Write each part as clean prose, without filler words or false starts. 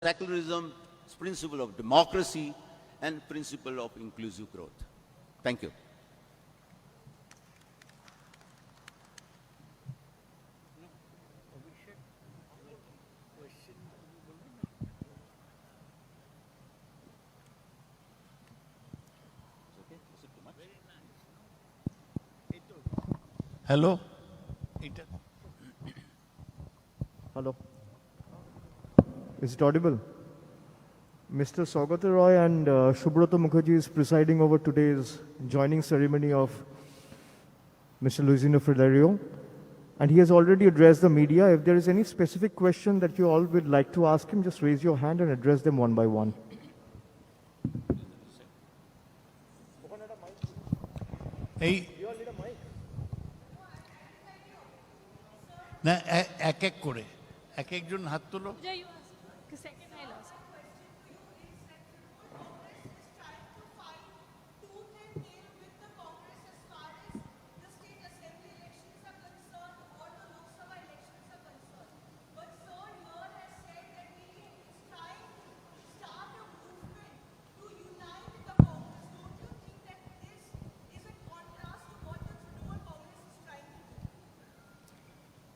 secularism, principle of democracy, and principle of inclusive growth. Thank you. Hello? Hello. Is it audible? Mr. Saugata Roy and Subrata Mukherjee is presiding over today's joining ceremony of Mr. Luisino Filario, and he has already addressed the media. If there is any specific question that you all would like to ask him, just raise your hand and address them one by one. এই না এক এক করে এক একজন হাত তোলো। Second, I'll ask.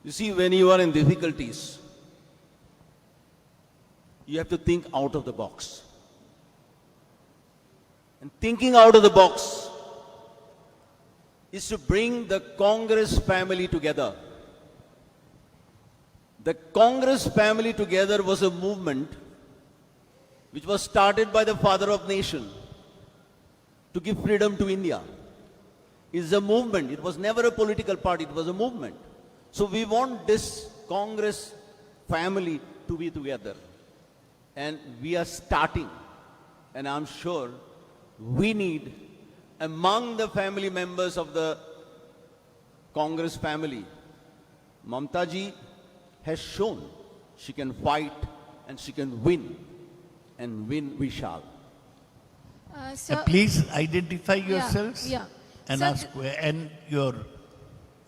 You see, when you are in difficulties, you have to think out of the box. And thinking out of the box is to bring the Congress family together. The Congress family together was a movement which was started by the father of nation to give freedom to India. It's a movement. It was never a political party. It was a movement. So we want this Congress family to be together. And we are starting. And I'm sure we need, among the family members of the Congress family, Mamta ji has shown she can fight and she can win. And win we shall. Sir, Please identify yourselves yeah. and Sir, ask and your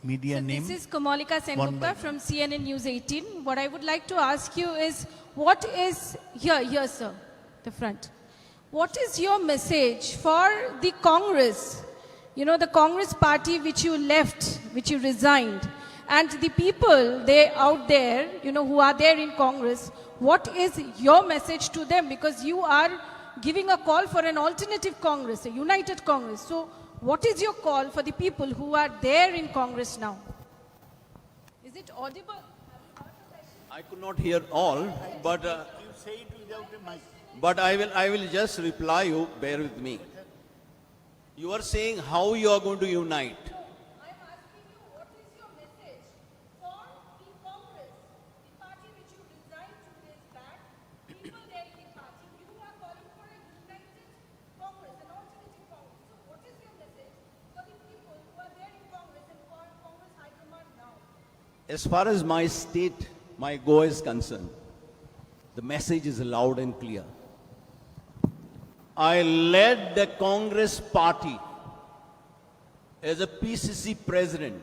media name. This is Kamalika One by Sengupta from CNN News 18. What I would like to ask you is, what is, here sir, the front. What is your message for the Congress? You know, the Congress party which you left, which you resigned, and the people they out there, you know, who are there in Congress, what is your message to them? Because you are giving a call for an alternative Congress, a united Congress. So what is your call for the people who are there in Congress now? Is it audible? I could not hear all, but You say it without a mic. but I will just reply you. Bear with me. You are saying how you are going to unite. I'm asking you, what is your message for the Congress, the party which you resigned 2 days back, people there in the party, you are calling for a united Congress, an alternative Congress. So what is your message for the people who are there in Congress and who are in Congress High Command now? As far as my state, my Goa is concerned, the message is loud and clear. I led the Congress party as a PCC president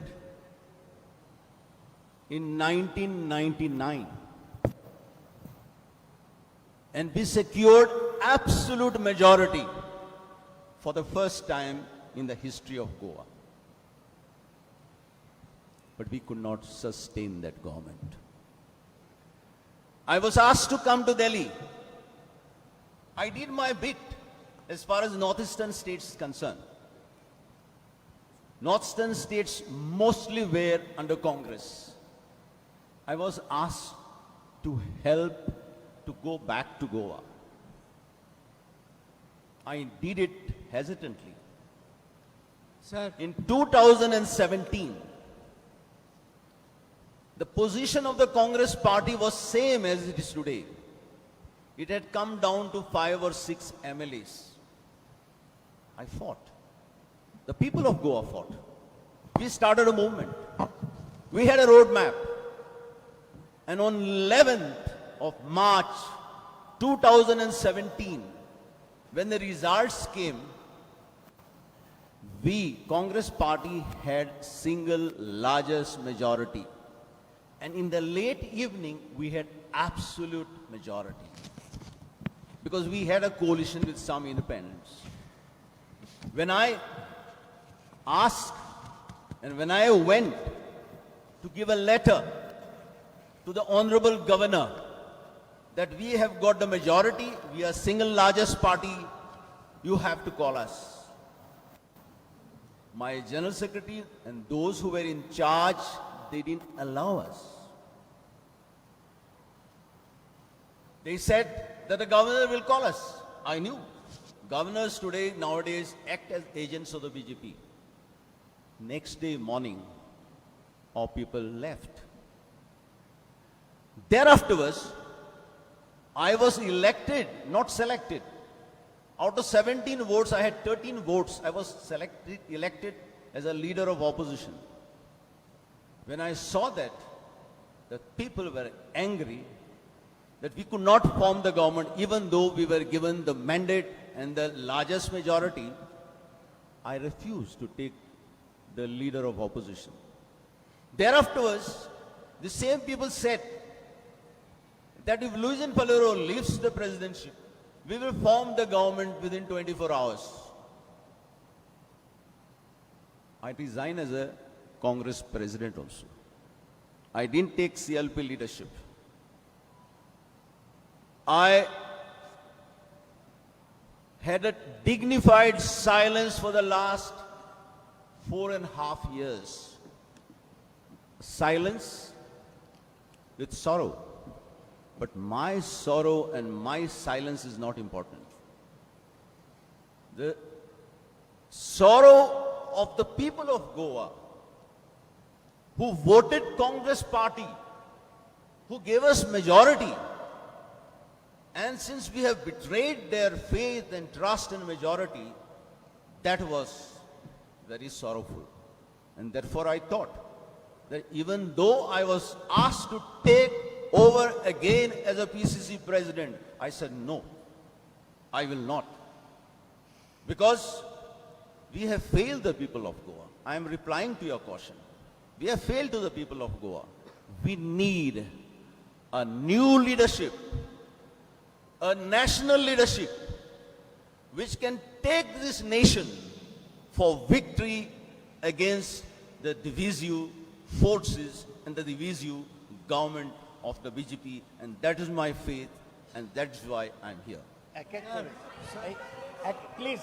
in 1999. And we secured absolute majority for the first time in the history of Goa. But we could not sustain that government. I was asked to come to Delhi. I did my bit as far as northeastern states is concerned. Northeastern states mostly were under Congress. I was asked to help to go back to Goa. I did it hesitantly. Sir, In 2017, the position of the Congress party was same as it is today. It had come down to 5 or 6 MLAs. I fought. The people of Goa fought. We started a movement. We had a roadmap. And on 11th of March 2017, when the results came, we, Congress party, had single largest majority. And in the late evening, we had absolute majority. because we had a coalition with some independents. When I asked and when I went to give a letter to the Honorable Governor that we have got the majority, we are single largest party, you have to call us. My General Secretary and those who were in charge, they didn't allow us. They said that the governor will call us. I knew. Governors today, nowadays, act as agents of the BJP. Next day morning, our people left. Thereafter, I was elected, not selected. Out of 17 votes, I had 13 votes. I was elected as a leader of opposition. When I saw that the people were angry, that we could not form the government even though we were given the mandate and the largest majority, I refused to take the leader of opposition. Thereafter, the same people said that if Luis Palero leaves the presidency, we will form the government within 24 hours. I resigned as a Congress president also. I didn't take CLP leadership. I had a dignified silence for the last 4.5 years. Silence with sorrow. But my sorrow and my silence is not important. The sorrow of the people of Goa who voted Congress party, who gave us majority, and since we have betrayed their faith and trust in majority, that was very sorrowful. And therefore I thought that even though I was asked to take over again as a PCC president, I said no, I will not. Because we have failed the people of Goa. I am replying to your question. We have failed to the people of Goa. We need a new leadership, a national leadership, which can take this nation for victory against the divisive forces and the divisive government of the BJP, and that is my faith, and that is why I am here. Please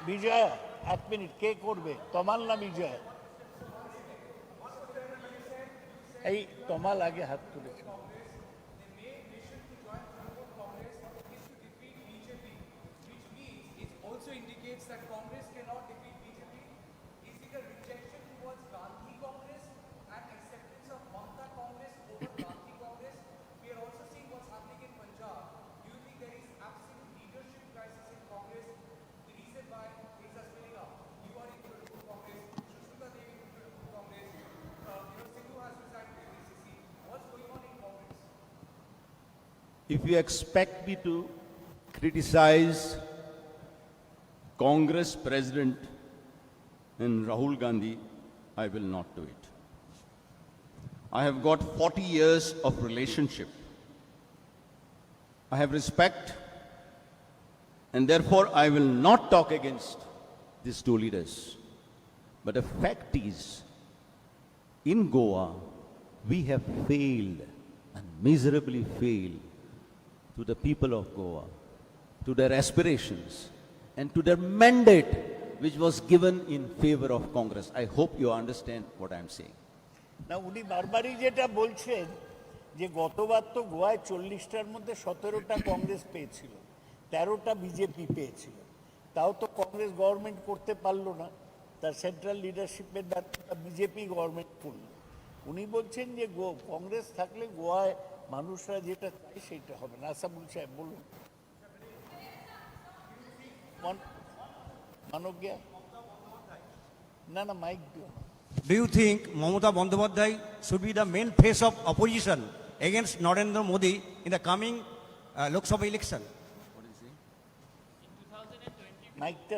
Bijoy, 1 minute, কে করবে? তমাল না বিজয়? এই তমাল আগে হাত তুলেছে। also indicates that Congress cannot defeat BJP. Is it a rejection towards Gandhi Congress and acceptance of Mamata Congress over Gandhi Congress? We are also seeing what's happening in Punjab. Do you think there is absolute leadership crisis in Congress? The reason why things are spilling up. You are in political Congress. Sushmita Devi in political Congress. Sindhu has resigned from ACC. What's going on in Congress? If you expect me to criticize Congress President and Rahul Gandhi, I will not do it. I have got 40 years of relationship. I have respect, and therefore I will not talk against these two leaders. But the fact is, in Goa, we have failed and miserably failed to the people of Goa, to their aspirations, and to their mandate which was given in favor of Congress. I hope you understand what I am saying. না, উনি বারবারই যেটা বলছেন যে গতবার তো গোয়ায় 40টার মধ্যে 17টা কংগ্রেস পেয়েছিল, 13টা বিজেপি পেয়েছিল। তাও তো কংগ্রেস গভর্নমেন্ট করতে পারলো না, তার সেন্ট্রাল লিডারশিপের দায়িত্বটা বিজেপি গভর্নমেন্ট করলো। উনি বলছেন যে কংগ্রেস থাকলে গোয়ায় মানুষরা যেটা চায় সেটা হবে না। আসামুল সাহেব বলুন। মানজ্ঞা, না না, মাইক দিও। Do you think Mamata Bandyopadhyay should be the main face of opposition against Narendra Modi in the coming Lok Sabha election? মাইকটা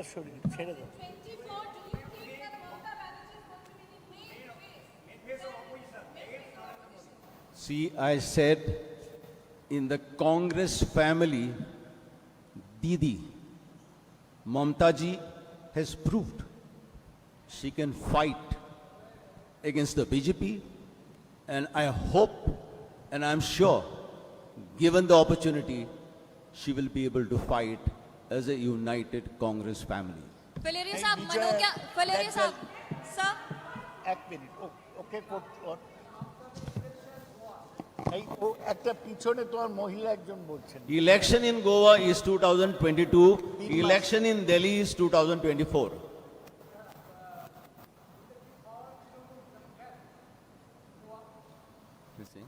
ছেড়ে দাও। 24, do you think that Mamata Banerjee is going to be the main face of opposition? See, I said in the Congress family, Didi, Mamta ji has proved she can fight against the BJP, and I hope and I'm sure, given the opportunity, she will be able to fight as a united Congress family. Filaria नहीं, साहब विजय, मनु क्या filaria that- साहब sir এক minute okay এই ও একটা পিছনে তোমার মহিলা একজন বলছেন Election in Goa is 2022, election in Delhi is 2024. You see?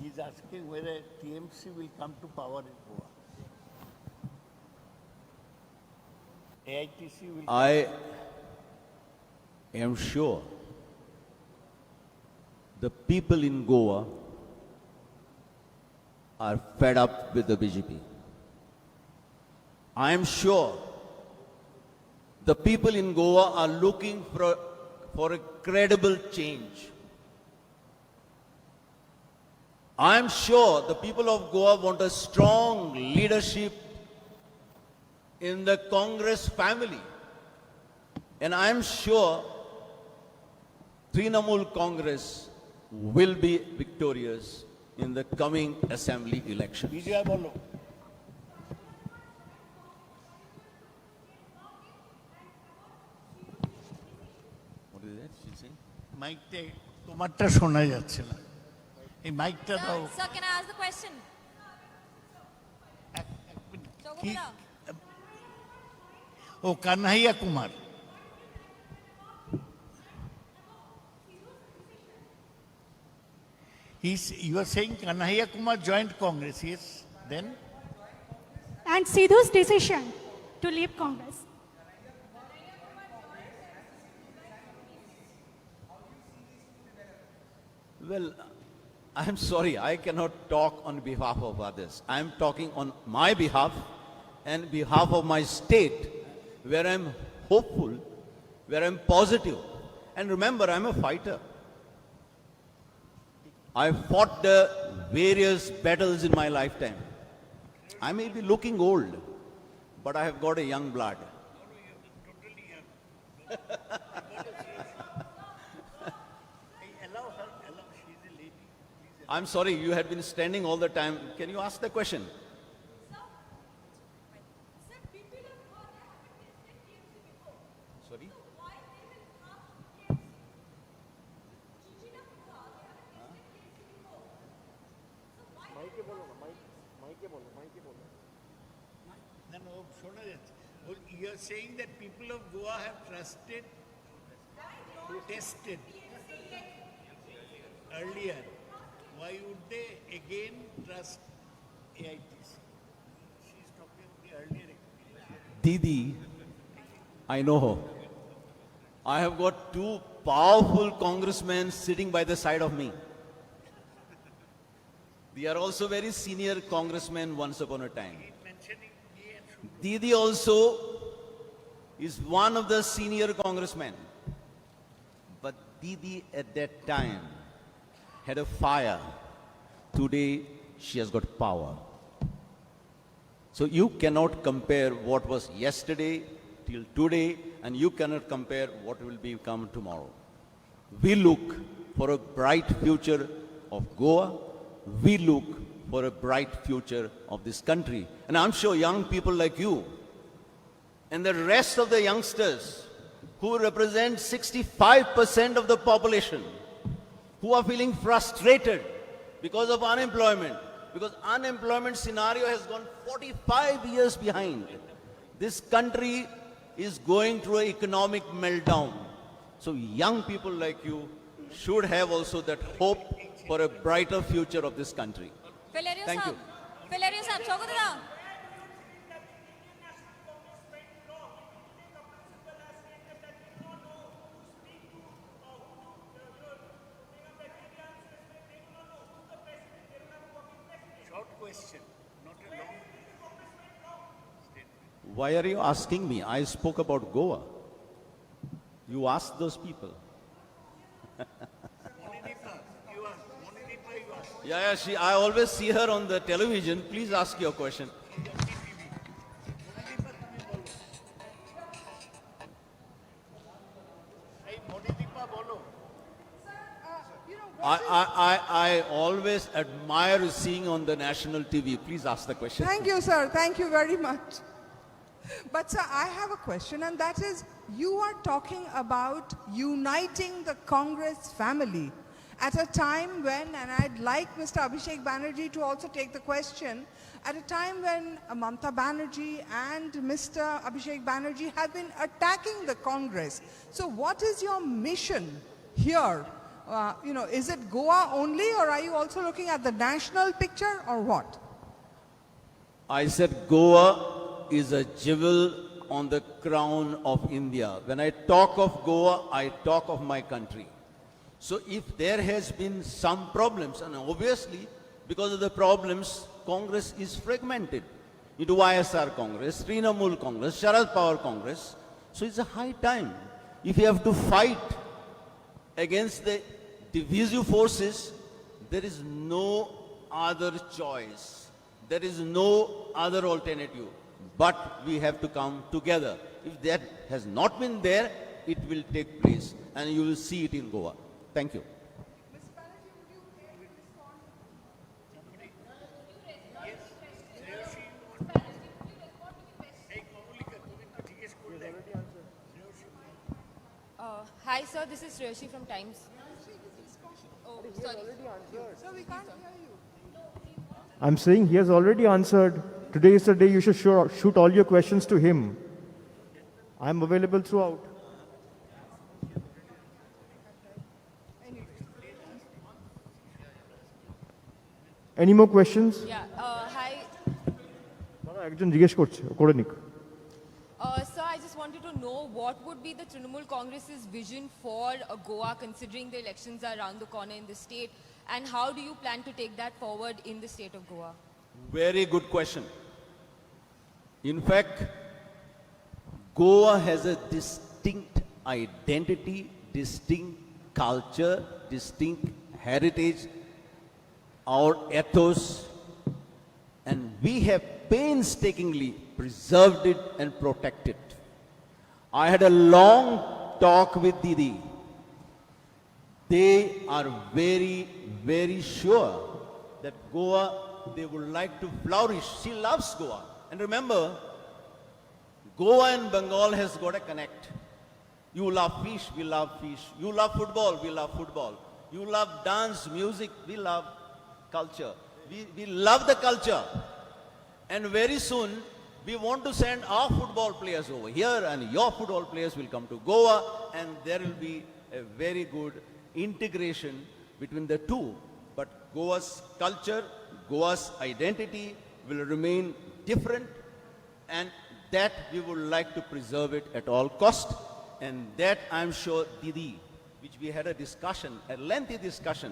he is asking whether TMC will come to power in Goa. AITC will I am sure the people in Goa are fed up with the BJP. I am sure the people in Goa are looking for a credible change. I am sure the people of Goa want a strong leadership in the Congress family. And I am sure Trinamool Congress will be victorious in the coming assembly election. বিজয় বলো What is that she saying? মাইকটা তোমারটা শোনা যাচ্ছে না এই মাইকটা দাও sir can I ask the question কি चौगुप्ता ও Kanhaiya Kumar you are saying Kanhaiya Kumar joined Congress, yes? Then? And Sidhu's decision to leave Congress. Well, I am sorry, I cannot talk on behalf of others. I am talking on my behalf and behalf of my state, where I am hopeful, where I am positive. And remember, I am a fighter. I fought the various battles in my lifetime. I may be looking old, but I have got a young blood. I'm sorry, you had been standing all the time. Can you ask the question? Sorry? No, শোনা যাচ্ছে। You are saying that people of Goa have tested earlier. Why would they again trust AITC? She's talking of the earlier experience. Didi, I know her. I have got two powerful congressmen sitting by the side of me. They are also very senior congressmen once upon a time. Mentioning me and Shubhra. Didi also is one of the senior congressmen. But Didi at that time had a fire. Today she has got power. So you cannot compare what was yesterday till today, and you cannot compare what will become tomorrow. We look for a bright future of Goa. We look for a bright future of this country. And I'm sure young people like you and the rest of the youngsters who represent 65% of the population, who are feeling frustrated because of unemployment, because unemployment scenario has gone 45 years behind. This country is going through an economic meltdown. So young people like you should have also that hope for a brighter future of this country. Filaria Thank you. साहब filaria साहब चौगुप्ता Short question, not a long. Why are you asking me? I spoke about Goa. You ask those people. Moninipa, you ask. Yeah, I always see her on the television. Please ask your question. I always admire seeing on the national TV. Please ask the question. Thank you, sir. Thank you very much. But, sir, I have a question, and that is, you are talking about uniting the Congress family at a time when, and I'd like Mr. Abhishek Banerjee to also take the question, at a time when Mamata Banerjee and Mr. Abhishek Banerjee have been attacking the Congress. So what is your mission here? Is it Goa only, or are you also looking at the national picture, or what? I said Goa is a jewel on the crown of India. When I talk of Goa, I talk of my country. So if there has been some problems, and obviously because of the problems, Congress is fragmented into YSR Congress, Trinamool Congress, Sharad Pawar Congress. So it's a high time. If you have to fight against the divisive forces, there is no other choice. There is no other alternative. But we have to come together. If that has not been there, it will take place. And you will see it in Goa. Thank you. Hi, sir. This is Shreyashi from Times. Oh, sorry. So we can't hear you. I'm saying he has already answered. Today is the day you should shoot all your questions to him. I'm available throughout. Any more questions? Yeah. Hi. একজন জিজ্ঞেস করছে করে নিক Sir, I just wanted to know what would be the Trinamool Congress's vision for Goa, considering the elections are around the corner in the state, and how do you plan to take that forward in the state of Goa? Very good question. In fact, Goa has a distinct identity, distinct culture, distinct heritage, our ethos, and we have painstakingly preserved it and protected it. I had a long talk with Didi. They are very, very sure that Goa, they would like to flourish. She loves Goa. And remember, Goa and Bengal has got a connect. You love fish, we love fish. You love football, we love football. You love dance, music, we love culture. We love the culture. And very soon, we want to send our football players over here, and your football players will come to Goa, and there will be a very good integration between the two. But Goa's culture, Goa's identity will remain different, and that we would like to preserve it at all cost. And that I'm sure Didi, which we had a discussion, a lengthy discussion,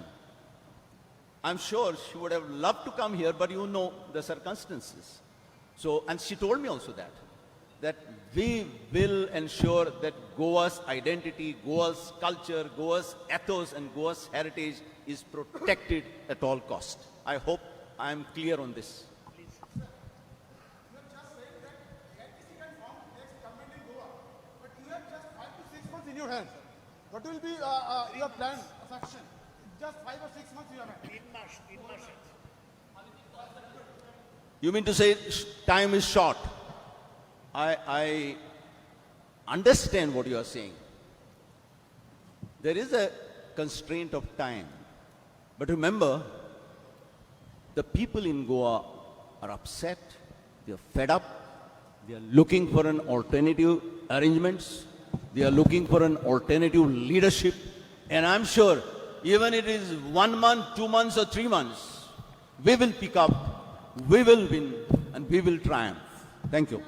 I'm sure she would have loved to come here, but you know the circumstances. So, and she told me also that we will ensure that Goa's identity, Goa's culture, Goa's ethos, and Goa's heritage is protected at all cost. I hope I am clear on this. In your hands. What will be your plan of action? Just 5 or 6 months you have. In March. You mean to say time is short? I understand what you are saying. There is a constraint of time. But remember, the people in Goa are upset, they are fed up, they are looking for an alternative arrangements, they are looking for an alternative leadership, and I'm sure even it is 1 month, 2 months or 3 months, we will pick up, we will win, and we will triumph. Thank you.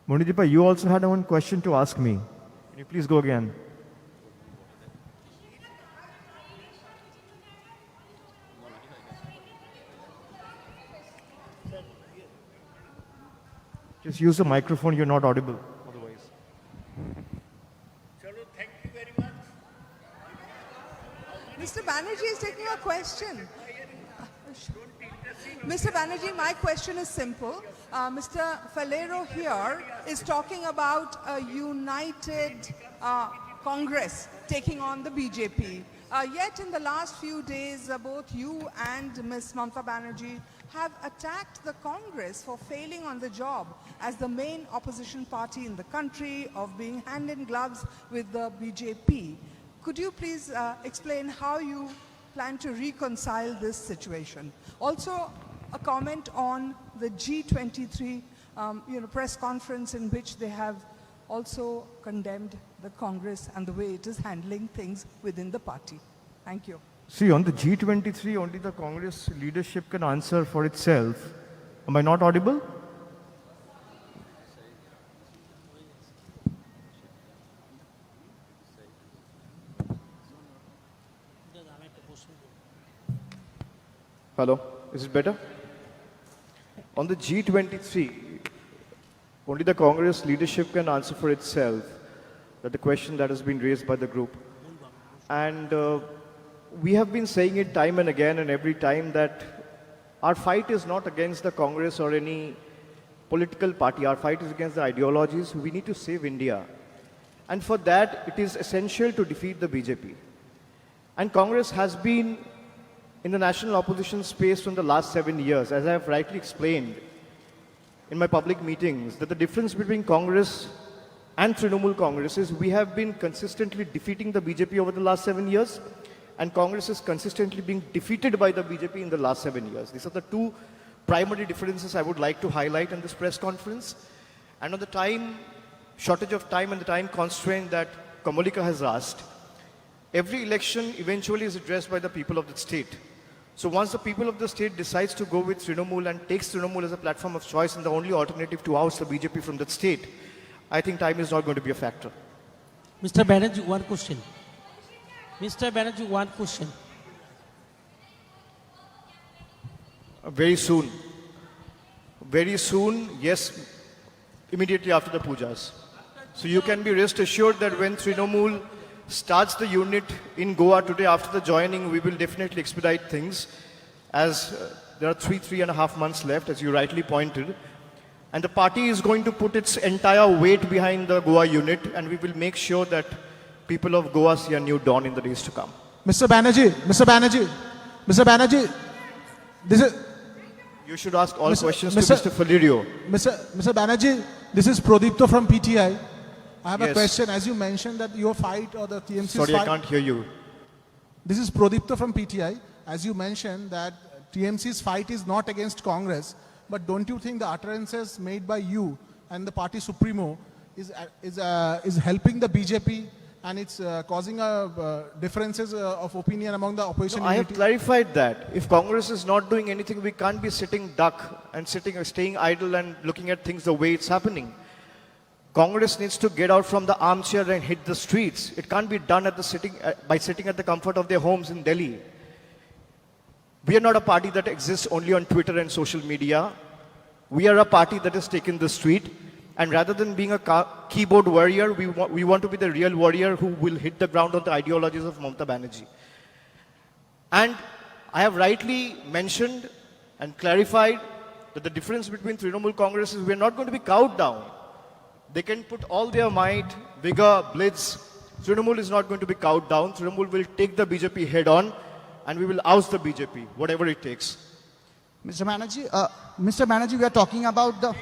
Monideepa, you also had one question to ask me. Can you please go again? Just use the microphone, you're not audible otherwise. Chalo, thank you very much. Mr. Banerjee is taking a question. Don't interrupt. Mr. Banerjee, my question is simple. Mr. Falero here is talking about a united Congress taking on the BJP. Yet in the last few days, both you and Ms. Mamata Banerjee have attacked the Congress for failing on the job as the main opposition party in the country, of being hand in gloves with the BJP. Could you please explain how you plan to reconcile this situation? Also, a comment on the G23 press conference in which they have also condemned the Congress and the way it is handling things within the party. Thank you. See, on the G23, only the Congress leadership can answer for itself. Am I not audible? Hello, is it better? On the G23, only the Congress leadership can answer for itself. That the question that has been raised by the group. And we have been saying it time and again and every time that our fight is not against the Congress or any political party. Our fight is against the ideologies. We need to save India. And for that, it is essential to defeat the BJP. And Congress has been in the national opposition space from the last 7 years, as I have rightly explained in my public meetings, that the difference between Congress and Trinamool Congress is we have been consistently defeating the BJP over the last 7 years, and Congress is consistently being defeated by the BJP in the last 7 years. These are the two primary differences I would like to highlight in this press conference. And on the shortage of time and the time constraint that Kamalika has asked, every election eventually is addressed by the people of the state. So once the people of the state decides to go with Trinamool and takes Trinamool as a platform of choice and the only alternative to oust the BJP from that state, I think time is not going to be a factor. Mr. Banerjee, one question. Mr. Banerjee, one question. Very soon. Very soon, yes, immediately after the pujas. So you can be rest assured that when Trinamool starts the unit in Goa today after the joining, we will definitely expedite things, as there are 3.5 months left, as you rightly pointed. And the party is going to put its entire weight behind the Goa unit, and we will make sure that people of Goa see a new dawn in the days to come. Mr. Banerjee, this is... You should ask all questions to Mr. Falirio. Mr. Banerjee, this is Prodipto from PTI. I have a Yes. question. As you mentioned that your fight or the TMC's Sorry, I fight... can't hear you. This is Prodipto from PTI. As you mentioned that TMC's fight is not against Congress, but don't you think the utterances made by you and the party supremo is helping the BJP and it's causing differences of opinion among the opposition No, I have unity? clarified that. If Congress is not doing anything, we can't be sitting duck and staying idle and looking at things the way it's happening. Congress needs to get out from the armchair and hit the streets. It can't be done by sitting at the comfort of their homes in Delhi. We are not a party that exists only on Twitter and social media. We are a party that has taken the street. And rather than being a keyboard warrior, we want to be the real warrior who will hit the ground on the ideologies of Mamata Banerjee. And I have rightly mentioned and clarified that the difference between Trinamool Congress is we are not going to be cowed down. They can put all their might, vigor, blitz. Trinamool is not going to be cowed down. Trinamool will take the BJP head on, and we will oust the BJP, whatever it takes. Mr. Banerjee, we are talking about the...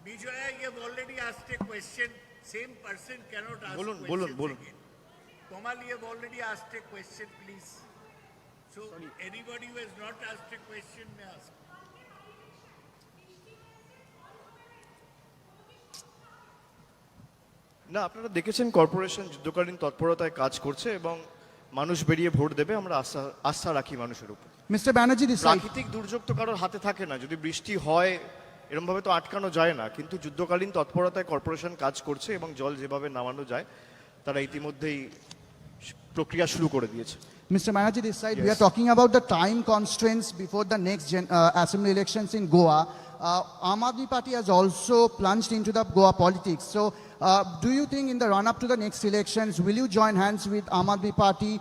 Bijoy, you have already asked a question. Same person cannot ask Bolun. questions again. Komal, you have already asked a question, please. So anybody who has not asked a question may ask. না আপনারা দেখেছেন corporation যুদ্ধকালীন তৎপরতায় কাজ করছে এবং মানুষ বেরিয়ে ভোট দেবে আমরা আস্থা রাখি মানুষের উপর Mr. Banerjee, this side. প্রাকৃতিক দুর্যোগ তো কারোর হাতে থাকে না যদি বৃষ্টি হয় এরকম ভাবে তো আটকানো যায় না কিন্তু যুদ্ধকালীন তৎপরতায় কর্পোরেশন কাজ করছে এবং জল যেভাবে নামানো যায় তারা ইতিমধ্যেই প্রক্রিয়া শুরু করে দিয়েছে Mr. Banerjee, this side. We Yes. are talking about the time constraints before the next assembly elections in Goa. Aam Aadmi Party has also plunged into the Goa politics. So, do you think in the run-up to the next elections, will you join hands with Aam Aadmi Party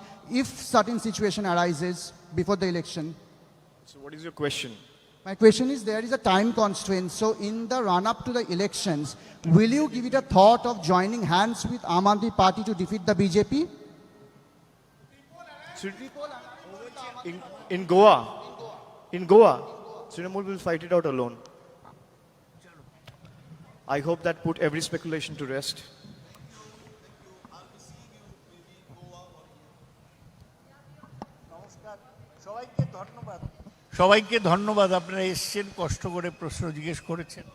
if certain situation arises before the election? So what is your question? My question is, there is a time constraint. So in the run-up to the elections, will you give it a thought of joining hands with Aam Aadmi Party to defeat the BJP? In Goa, Trinamool will fight it out alone. I hope that put every speculation to rest. সবাইকে ধন্যবাদ আপনারা এসেছেন, কষ্ট করে প্রশ্ন জিজ্ঞেস করেছেন।